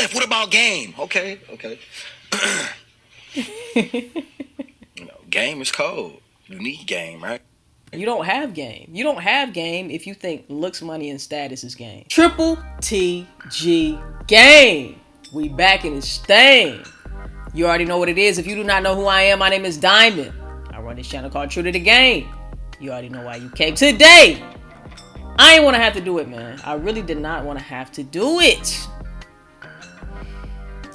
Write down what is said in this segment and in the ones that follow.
Steph, what about game? Okay. Game is cold. You need game, right? You don't have game. You don't have game if you think looks, money, and status is game. Triple TG game. We back in this thing. You already know what it is. If you do not know who I am, my name is Diamond. I run this channel called True to the Game. You already know why you came today. I ain't want to have to do it, man. I really did not want to have to do it.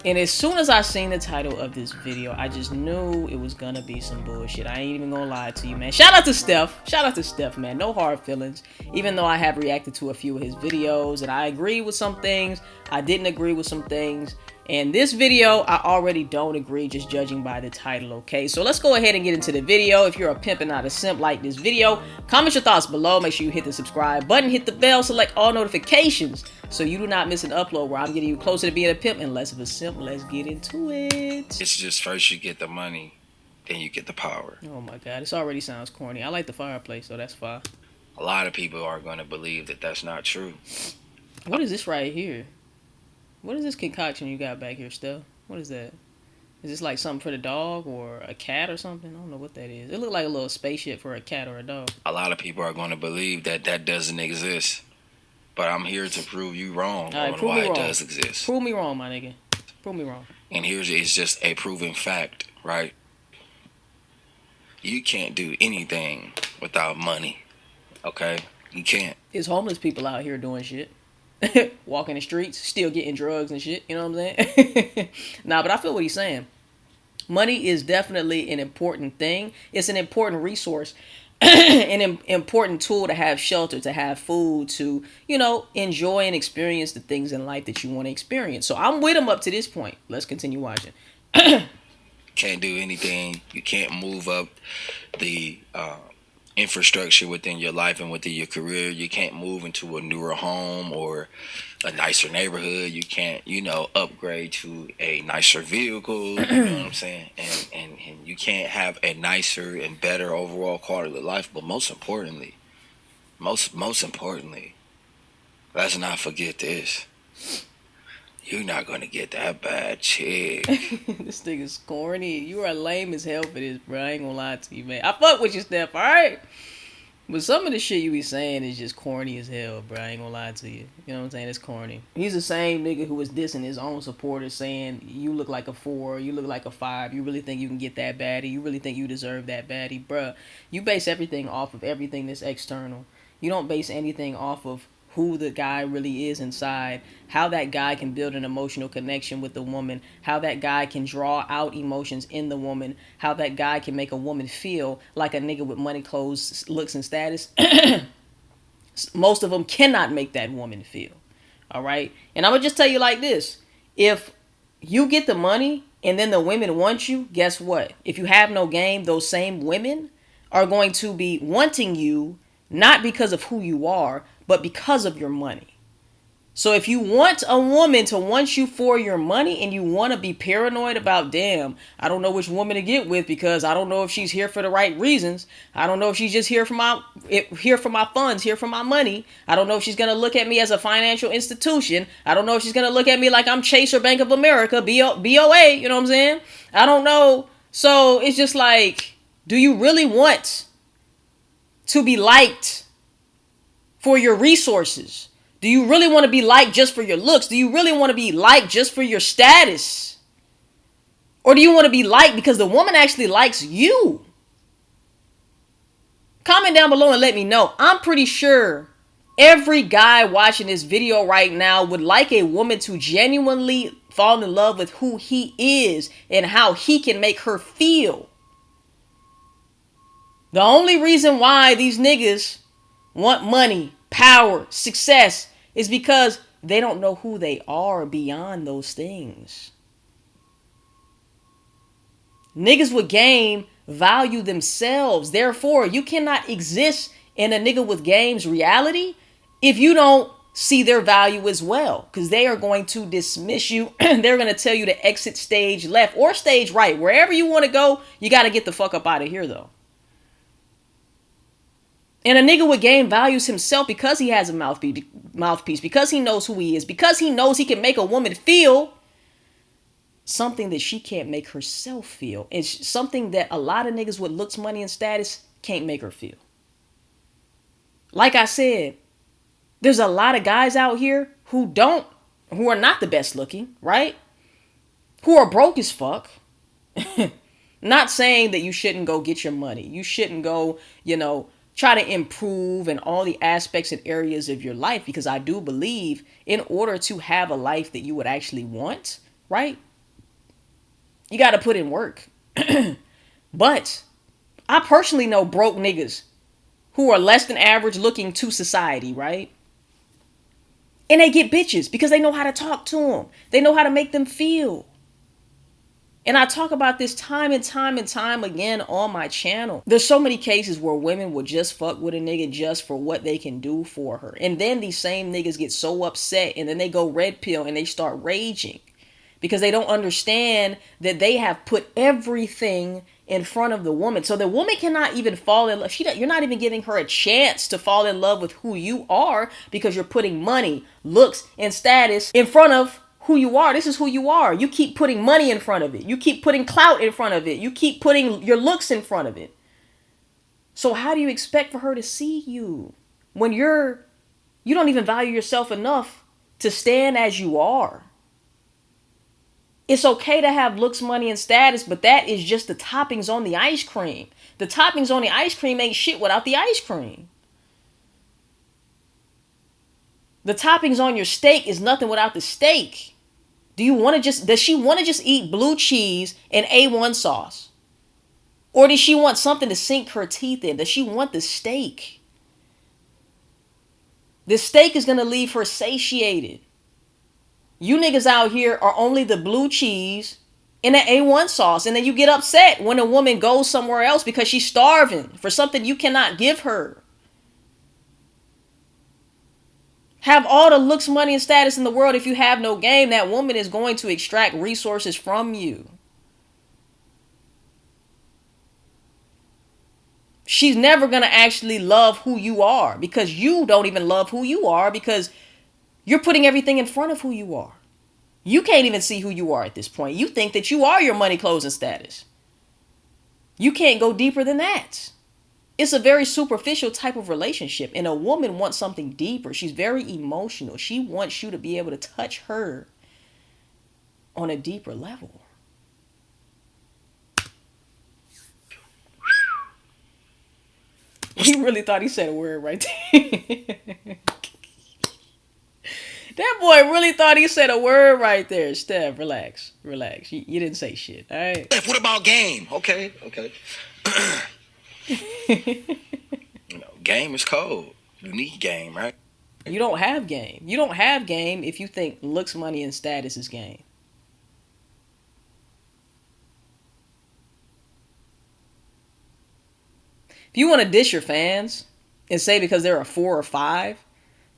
And as soon as I seen the title of this video, I just knew it was gonna be some bullshit. I ain't even gonna lie to you, man. Shout out to Steph. Shout out to Steph, man. No hard feelings. Even though I have reacted to a few of his videos and I agree with some things, I didn't agree with some things. And this video, I already don't agree, just judging by the title, okay? So let's go ahead and get into the video. If you're a pimp and not a simp, like this video. Comment your thoughts below. Make sure you hit the subscribe button, hit the bell, select all notifications so you do not miss an upload where I'm getting you closer to being a pimp and less of a simp. Let's get into it. It's just first you get the money, then you get the power. Oh my God, this already sounds corny. I like the fireplace, so that's fine. A lot of people are going to believe that that's not true. What is this right here? What is this concoction you got back here, Steph? What is that? Is this like something for the dog or a cat or something? I don't know what that is. It looked like a little spaceship for a cat or a dog. A lot of people are going to believe that that doesn't exist. But I'm here to prove you wrong on why it does exist. Prove me wrong, my nigga. Prove me wrong. And here's it's just a proven fact, right? You can't do anything without money. Okay? You can't. There's homeless people out here doing shit. Walking the streets, still getting drugs and shit. You know what I'm saying? Nah, but I feel what he's saying. Money is definitely an important thing. It's an important resource. An important tool to have shelter, to have food, to, you know, enjoy and experience the things in life that you want to experience. So I'm with him up to this point. Let's continue watching. Can't do anything. You can't move up the infrastructure within your life and within your career. You can't move into a newer home or a nicer neighborhood. You can't, you know, upgrade to a nicer vehicle. You know what I'm saying? And you can't have a nicer and better overall quality of life. But most importantly, let's not forget this. You're not gonna get that bad chick. This thing is corny. You are lame as hell for this, bro. I ain't gonna lie to you, man. I fuck with you, Steph, alright? But some of the shit you be saying is just corny as hell, bro. I ain't gonna lie to you. You know what I'm saying? It's corny. He's the same nigga who was dissing his own supporters, saying, you look like a 4, you look like a 5, you really think you can get that baddie, you really think you deserve that baddie, bruh. You base everything off of everything that's external. You don't base anything off of who the guy really is inside, how that guy can build an emotional connection with the woman, how that guy can draw out emotions in the woman, how that guy can make a woman feel like a nigga with money, clothes, looks, and status. Most of them cannot make that woman feel. All right? And I'm going to just tell you like this. If you get the money and then the women want you, guess what? If you have no game, those same women are going to be wanting you not because of who you are, but because of your money. So if you want a woman to want you for your money and you want to be paranoid about, damn, I don't know which woman to get with because I don't know if she's here for the right reasons. I don't know if she's just here for my funds, here for my money. I don't know if she's going to look at me as a financial institution. I don't know if she's going to look at me like I'm Chase or Bank of America, BOA, you know what I'm saying? I don't know. So it's just like, do you really want to be liked for your resources? Do you really want to be liked just for your looks? Do you really want to be liked just for your status? Or do you want to be liked because the woman actually likes you? Comment down below and let me know. I'm pretty sure every guy watching this video right now would like a woman to genuinely fall in love with who he is and how he can make her feel. The only reason why these niggas want money, power, success is because they don't know who they are beyond those things. Niggas with game value themselves. Therefore, you cannot exist in a nigga with game's reality if you don't see their value as well. Because they are going to dismiss you. They're going to tell you to exit stage left or stage right. Wherever you want to go, you got to get the fuck up out of here, though. And a nigga with game values himself because he has a mouthpiece, because he knows who he is, because he knows he can make a woman feel something that she can't make herself feel. It's something that a lot of niggas with looks, money, and status can't make her feel. Like I said, there's a lot of guys out here who are not the best looking, right? Who are broke as fuck. Not saying that you shouldn't go get your money. You shouldn't go, try to improve in all the aspects and areas of your life, because I do believe in order to have a life that you would actually want, right? You got to put in work. But I personally know broke niggas who are less than average looking to society, right? And they get bitches because they know how to talk to them. They know how to make them feel. And I talk about this time and time and time again on my channel. There's so many cases where women will just fuck with a nigga just for what they can do for her. And then these same niggas get so upset and then they go red pill and they start raging because they don't understand that they have put everything in front of the woman. So the woman cannot even fall in love. You're not even giving her a chance to fall in love with who you are because you're putting money, looks, and status in front of who you are. This is who you are. You keep putting money in front of it. You keep putting clout in front of it. You keep putting your looks in front of it. So how do you expect for her to see you when you don't even value yourself enough to stand as you are? It's okay to have looks, money, and status, but that is just the toppings on the ice cream. The toppings on the ice cream ain't shit without the ice cream. The toppings on your steak is nothing without the steak. Does she want to just eat blue cheese and A1 sauce? Or does she want something to sink her teeth in? Does she want the steak? The steak is going to leave her satiated. You niggas out here are only the blue cheese and the A1 sauce. And then you get upset when a woman goes somewhere else because she's starving for something you cannot give her. Have all the looks, money, and status in the world. If you have no game, that woman is going to extract resources from you. She's never going to actually love who you are because you don't even love who you are because you're putting everything in front of who you are. You can't even see who you are at this point. You think that you are your money, clothes, and status. You can't go deeper than that. It's a very superficial type of relationship, and a woman wants something deeper. She's very emotional. She wants you to be able to touch her on a deeper level. He really thought he said a word right there. That boy really thought he said a word right there. Steph, relax. You didn't say shit, all right? Steph, what about game? Okay. Game is cold. You need game, right? You don't have game. You don't have game if you think looks, money, and status is game. If you want to dish your fans and say because they're a 4 or 5,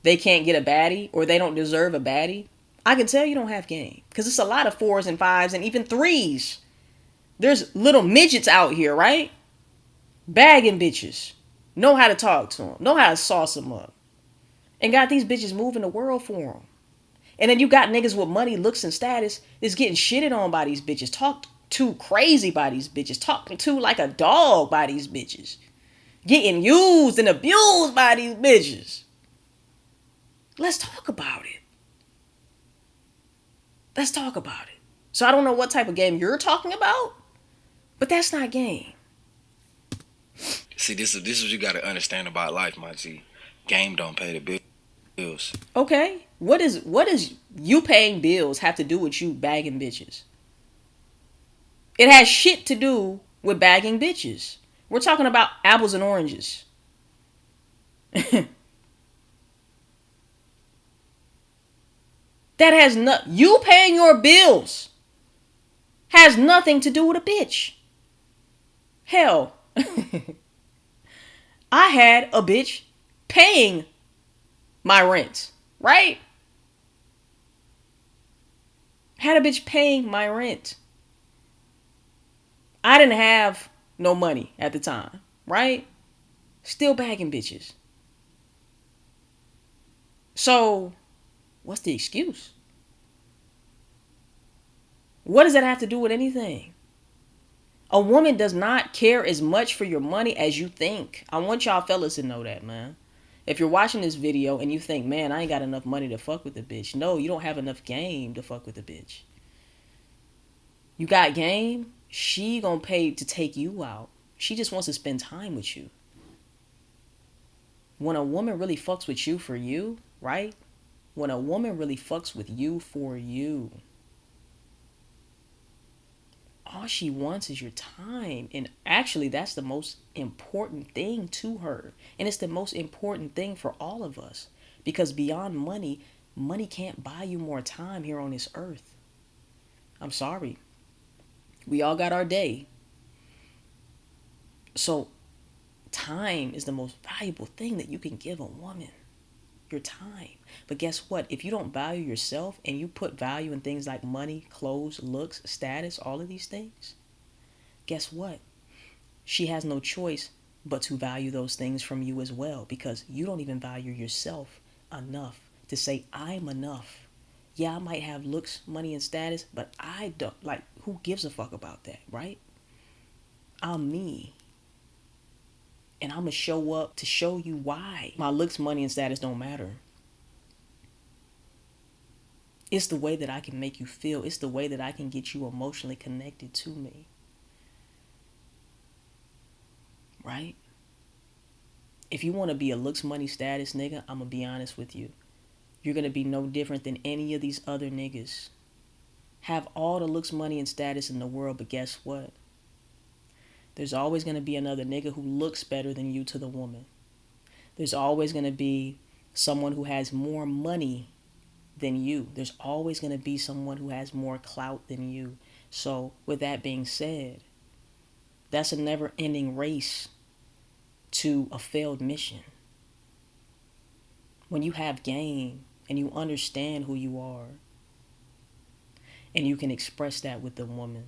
they can't get a baddie or they don't deserve a baddie, I can tell you don't have game. Because it's a lot of 4s and 5s and even 3s. There's little midgets out here, right? Bagging bitches. Know how to talk to them. Know how to sauce them up. And got these bitches moving the world for them. And then you got niggas with money, looks, and status that's getting shitted on by these bitches. Talked to crazy by these bitches. Talking to like a dog by these bitches. Getting used and abused by these bitches. Let's talk about it. Let's talk about it. So I don't know what type of game you're talking about, but that's not game. See, this is what you got to understand about life, my G. Game don't pay the bills. Okay, what is you paying bills have to do with you bagging bitches? It has shit to do with bagging bitches. We're talking about apples and oranges. That has you paying your bills has nothing to do with a bitch. Hell, I had a bitch paying my rent, right? Had a bitch paying my rent. I didn't have no money at the time, right? Still bagging bitches. So, what's the excuse? What does that have to do with anything? A woman does not care as much for your money as you think. I want y'all fellas to know that, man. If you're watching this video and you think, man, I ain't got enough money to fuck with a bitch. No, you don't have enough game to fuck with a bitch. You got game, she gonna pay to take you out. She just wants to spend time with you. When a woman really fucks with you for you, right? When a woman really fucks with you for you, all she wants is your time. And actually, that's the most important thing to her. And it's the most important thing for all of us. Because beyond money, money can't buy you more time here on this earth. I'm sorry. We all got our day. So time is the most valuable thing that you can give a woman. Your time. But guess what? If you don't value yourself and you put value in things like money, clothes, looks, status, all of these things, guess what? She has no choice but to value those things from you as well, because you don't even value yourself enough to say, I'm enough. Yeah, I might have looks, money, and status, but I don't, like, who gives a fuck about that, right? I'm me. And I'm going to show up to show you why my looks, money, and status don't matter. It's the way that I can make you feel. It's the way that I can get you emotionally connected to me. Right? If you want to be a looks, money, status nigga, I'm going to be honest with you. You're going to be no different than any of these other niggas. Have all the looks, money, and status in the world, but guess what? There's always going to be another nigga who looks better than you to the woman. There's always going to be someone who has more money than you. There's always going to be someone who has more clout than you. So with that being said, that's a never-ending race to a failed mission. When you have game and you understand who you are and you can express that with the woman,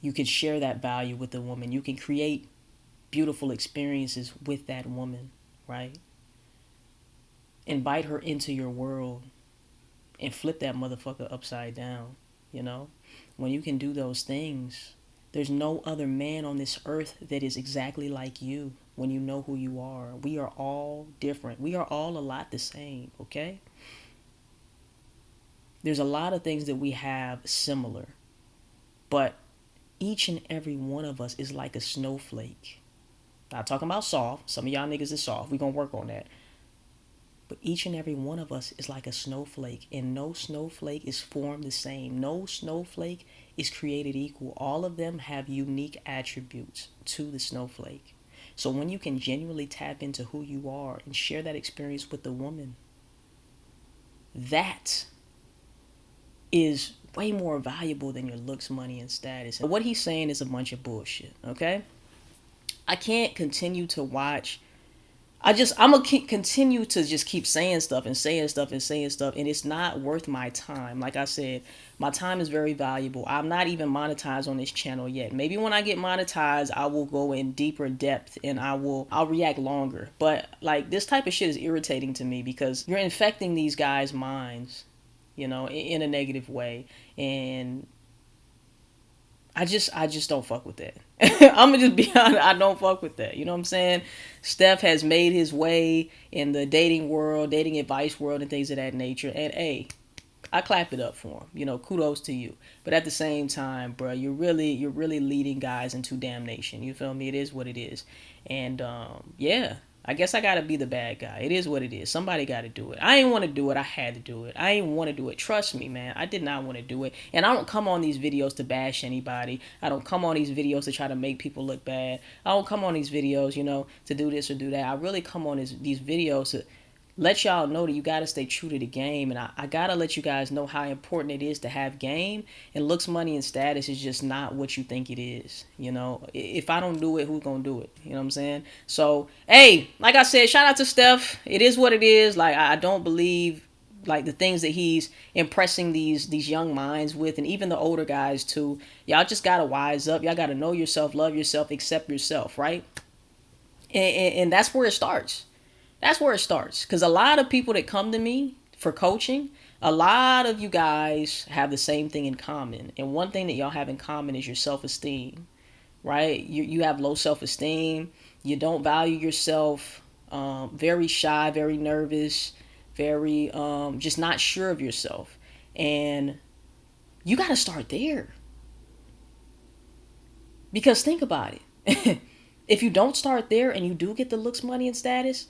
you can share that value with the woman. You can create beautiful experiences with that woman, right? Invite her into your world and flip that motherfucker upside down, you know? When you can do those things, there's no other man on this earth that is exactly like you when you know who you are. We are all different. We are all a lot the same, okay? There's a lot of things that we have similar, but each and every one of us is like a snowflake. Not talking about soft. Some of y'all niggas is soft. We're going to work on that. But each and every one of us is like a snowflake. And no snowflake is formed the same. No snowflake is created equal. All of them have unique attributes to the snowflake. So when you can genuinely tap into who you are and share that experience with the woman, that is way more valuable than your looks, money, and status. And what he's saying is a bunch of bullshit, okay? I can't continue to watch. I'm going to continue to just keep saying stuff and saying stuff and saying stuff, and it's not worth my time. Like I said, my time is very valuable. I'm not even monetized on this channel yet. Maybe when I get monetized, I will go in deeper depth and I'll react longer. But like, this type of shit is irritating to me because you're infecting these guys' minds, you know, in a negative way. And I just don't fuck with that. I'm gonna just be honest. I don't fuck with that. You know what I'm saying? Steph has made his way in the dating world, dating advice world, and things of that nature. And hey, I clap it up for him. You know, kudos to you. But at the same time, bro, you're really leading guys into damnation. You feel me? It is what it is. And yeah. I guess I gotta be the bad guy. It is what it is. Somebody gotta do it. I ain't want to do it. I had to do it. I ain't want to do it. Trust me, man. I did not want to do it. And I don't come on these videos to bash anybody. I don't come on these videos to try to make people look bad. I don't come on these videos, you know, to do this or do that. I really come on these videos to let y'all know that you got to stay true to the game. And I got to let you guys know how important it is to have game. And looks, money, and status is just not what you think it is. You know, if I don't do it, who's going to do it? You know what I'm saying? So, hey, like I said, shout out to Steph. It is what it is. Like, I don't believe like the things that he's impressing these young minds with, and even the older guys too. Y'all just got to wise up. Y'all got to know yourself, love yourself, accept yourself, right? And that's where it starts. That's where it starts. Because a lot of people that come to me for coaching, A lot of you guys have the same thing in common. And one thing that y'all have in common is your self-esteem, right? You have low self-esteem. You don't value yourself. Very shy, very nervous, very just not sure of yourself. And you got to start there. Because think about it. If you don't start there and you do get the looks, money, and status,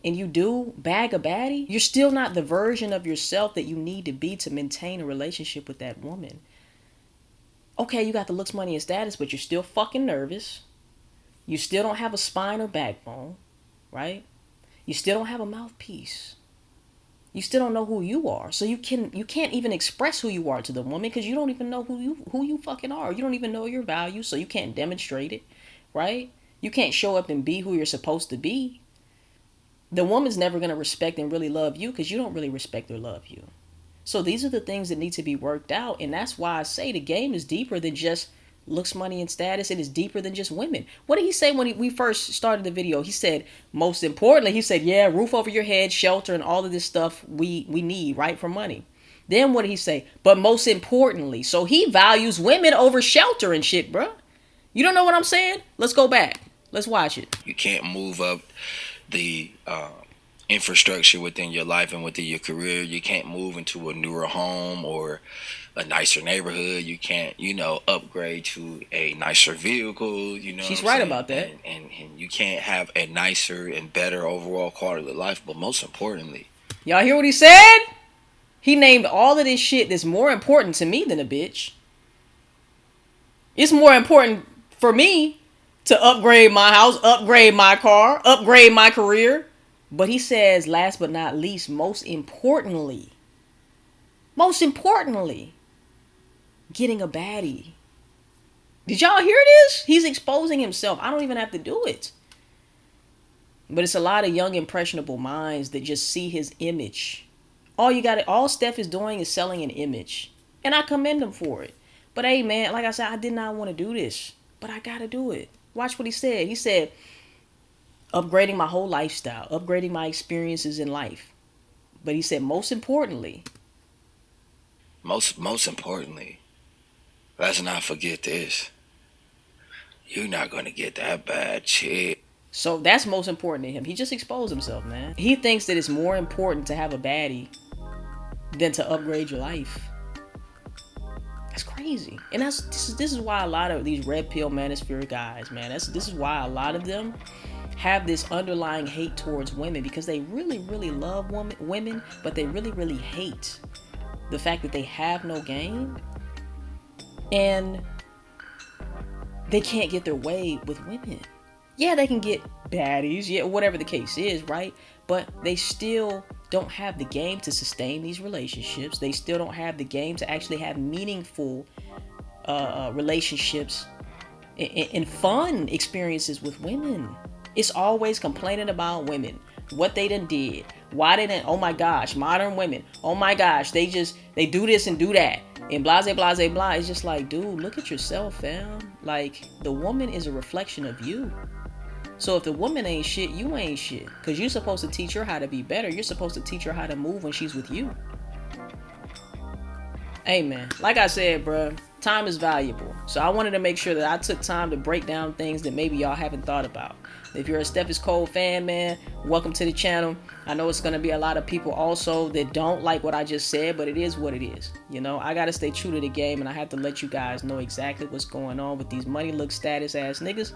and you do bag a baddie, you're still not the version of yourself that you need to be to maintain a relationship with that woman. Okay, you got the looks, money, and status, but you're still fucking nervous. You still don't have a spine or backbone, right? You still don't have a mouthpiece. You still don't know who you are. So you can't even express who you are to the woman because you don't even know who you fucking are. You don't even know your value, so you can't demonstrate it, right? You can't show up and be who you're supposed to be. The woman's never going to respect and really love you because you don't really respect or love you. So these are the things that need to be worked out. And that's why I say the game is deeper than just looks, money, and status. It is deeper than just women. What did he say when we first started the video? He said, most importantly, he said, yeah, roof over your head, shelter, and all of this stuff we need, right, for money. Then what did he say? But most importantly. So he values women over shelter and shit, bro. You don't know what I'm saying? Let's go back. Let's watch it. You can't move up the infrastructure within your life and within your career. You can't move into a newer home or a nicer neighborhood. You can't, upgrade to a nicer vehicle. She's right about that. And you can't have a nicer and better overall quality of life. But most importantly, y'all hear what he said? He named all of this shit that's more important to me than a bitch. It's more important for me to upgrade my house, upgrade my car, upgrade my career. But he says, last but not least, most importantly, getting a baddie. Did y'all hear this? He's exposing himself. I don't even have to do it. But it's a lot of young, impressionable minds that just see his image. All Steph is doing is selling an image. And I commend him for it. But hey, man, like I said, I did not want to do this. But I got to do it. Watch what he said. He said, upgrading my whole lifestyle, upgrading my experiences in life. But he said, most importantly, let's not forget this. You're not going to get that bad chick. So that's most important to him. He just exposed himself, man. He thinks that it's more important to have a baddie than to upgrade your life. That's crazy. And this is why a lot of these red pill manosphere guys, man, this is why a lot of them have this underlying hate towards women, because they really, really love women, but they really, really hate the fact that they have no game and they can't get their way with women. Yeah, they can get baddies, yeah, whatever the case is, right? But they still don't have the game to sustain these relationships. They still don't have the game to actually have meaningful relationships and fun experiences with women. It's always complaining about women, what they done did, why they done, oh my gosh, modern women, oh my gosh, they do this and do that, and blah, blah, blah, blah. It's just like, dude, look at yourself, fam. Like, the woman is a reflection of you. So if the woman ain't shit, you ain't shit. Because you're supposed to teach her how to be better. You're supposed to teach her how to move when she's with you. Hey, man, like I said, bro, time is valuable. So I wanted to make sure that I took time to break down things that maybe y'all haven't thought about. If you're a StephIsCold fan, man, welcome to the channel. I know it's going to be a lot of people also that don't like what I just said, but it is what it is. I got to stay true to the game, and I have to let you guys know exactly what's going on with these money look status ass niggas.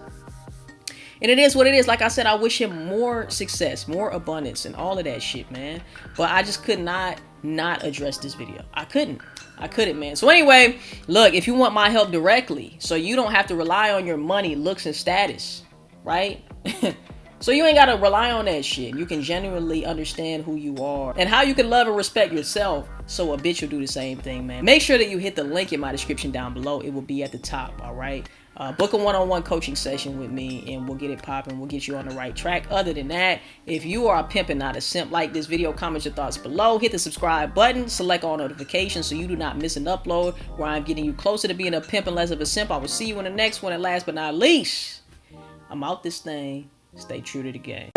And it is what it is. Like I said, I wish him more success, more abundance, and all of that shit, man. But I just could not address this video. I couldn't, man. So anyway, look, if you want my help directly, so you don't have to rely on your money, looks, and status, right? So you ain't got to rely on that shit. You can genuinely understand who you are and how you can love and respect yourself, so a bitch will do the same thing, man. Make sure that you hit the link in my description down below. It will be at the top, all right? Book a one-on-one coaching session with me and we'll get it popping. We'll get you on the right track. Other than that, if you are a pimp and not a simp, like this video, comment your thoughts below. Hit the subscribe button, select all notifications so you do not miss an upload where I'm getting you closer to being a pimp and less of a simp. I will see you in the next one. And last but not least, I'm out this thing. Stay true to the game.